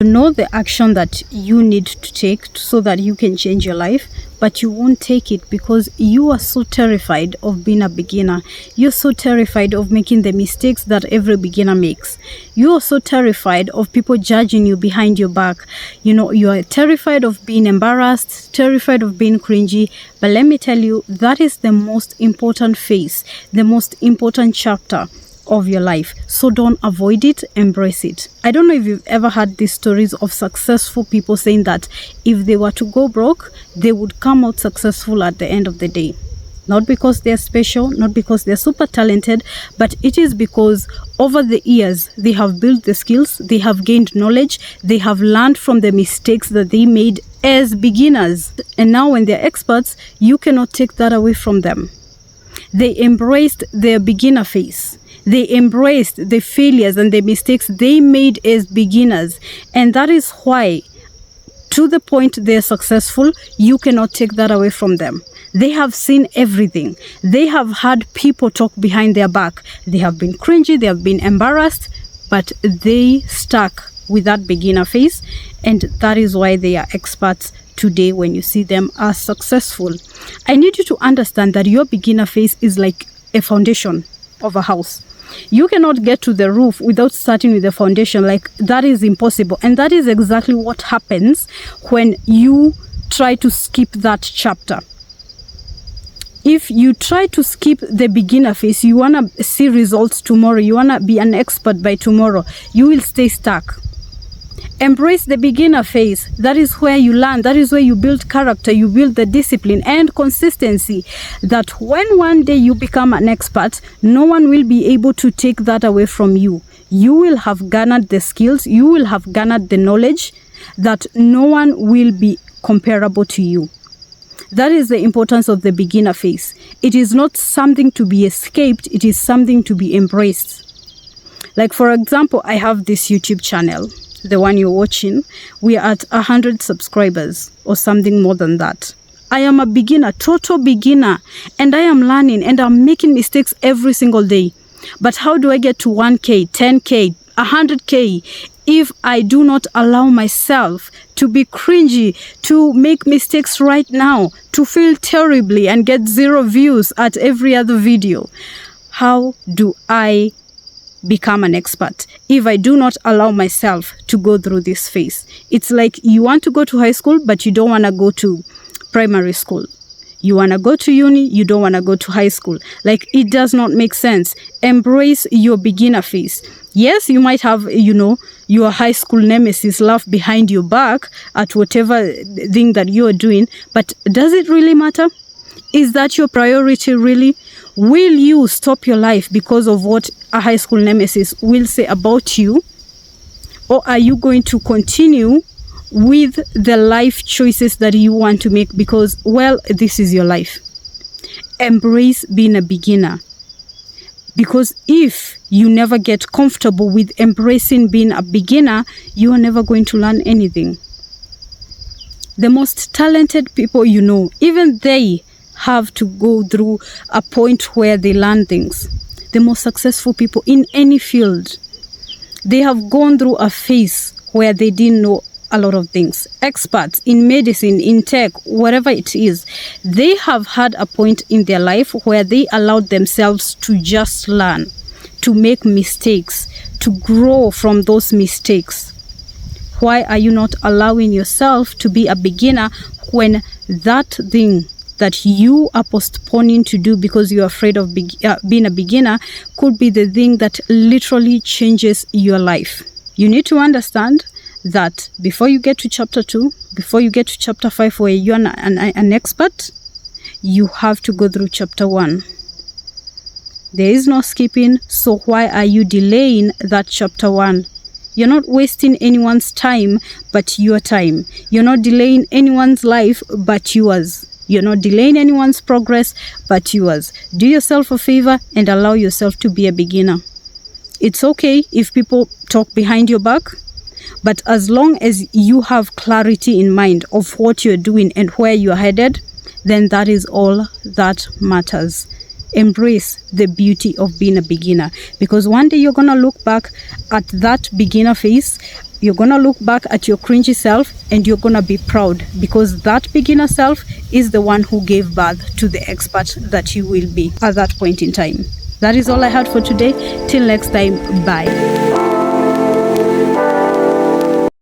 You know the action that you need to take so that you can change your life, but you won't take it because you are so terrified of being a beginner. You're so terrified of making the mistakes that every beginner makes. You are so terrified of people judging you behind your back. You are terrified of being embarrassed, terrified of being cringy. But let me tell you, that is the most important phase, the most important chapter of your life. So don't avoid it, embrace it. I don't know if you've ever heard these stories of successful people saying that if they were to go broke, they would come out successful at the end of the day. Not because they're special, not because they're super talented, but it is because over the years, they have built the skills, they have gained knowledge, they have learned from the mistakes that they made as beginners. And now when they're experts, you cannot take that away from them. They embraced their beginner phase. They embraced the failures and the mistakes they made as beginners. And that is why, to the point they're successful, you cannot take that away from them. They have seen everything. They have had people talk behind their back. They have been cringy, they have been embarrassed, but they stuck with that beginner phase. And that is why they are experts today when you see them as successful. I need you to understand that your beginner phase is like a foundation of a house. You cannot get to the roof without starting with the foundation. Like, that is impossible. And that is exactly what happens when you try to skip that chapter. If you try to skip the beginner phase, you want to see results tomorrow, you want to be an expert by tomorrow, you will stay stuck. Embrace the beginner phase. That is where you learn. That is where you build character, you build the discipline and consistency, that when one day you become an expert, no one will be able to take that away from you. You will have garnered the skills, you will have garnered the knowledge that no one will be comparable to you. That is the importance of the beginner phase. It is not something to be escaped, it is something to be embraced. Like, for example, I have this YouTube channel, the one you're watching. We are at 100 subscribers or something more than that. I am a beginner, total beginner, and I am learning and I'm making mistakes every single day. But how do I get to 1K, 10K, 100K if I do not allow myself to be cringy, to make mistakes right now, to feel terribly and get 0 views at every other video? How do I become an expert if I do not allow myself to go through this phase? It's like you want to go to high school, but you don't want to go to primary school. You want to go to uni, you don't want to go to high school. Like, it does not make sense. Embrace your beginner phase. Yes, you might have, your high school nemesis laugh behind your back at whatever thing that you're doing, but does it really matter? Is that your priority really? Will you stop your life because of what a high school nemesis will say about you? Or are you going to continue with the life choices that you want to make because, well, this is your life? Embrace being a beginner. Because if you never get comfortable with embracing being a beginner, you are never going to learn anything. The most talented people even they have to go through a point where they learn things. The most successful people in any field, they have gone through a phase where they didn't know a lot of things. Experts in medicine, in tech, whatever it is, they have had a point in their life where they allowed themselves to just learn, to make mistakes, to grow from those mistakes. Why are you not allowing yourself to be a beginner when that thing that you are postponing to do because you're afraid of being a beginner could be the thing that literally changes your life? You need to understand that before you get to chapter 2, before you get to chapter 5 where you're an expert, you have to go through chapter 1. There is no skipping, so why are you delaying that chapter 1? You're not wasting anyone's time but your time. You're not delaying anyone's life but yours. You're not delaying anyone's progress but yours. Do yourself a favor and allow yourself to be a beginner. It's okay if people talk behind your back, but as long as you have clarity in mind of what you're doing and where you're headed, then that is all that matters. Embrace the beauty of being a beginner, because one day you're going to look back at that beginner phase You're gonna look back at your cringy self and you're gonna be proud, because that beginner self is the one who gave birth to the expert that you will be at that point in time. That is all I had for today. Till next time, bye.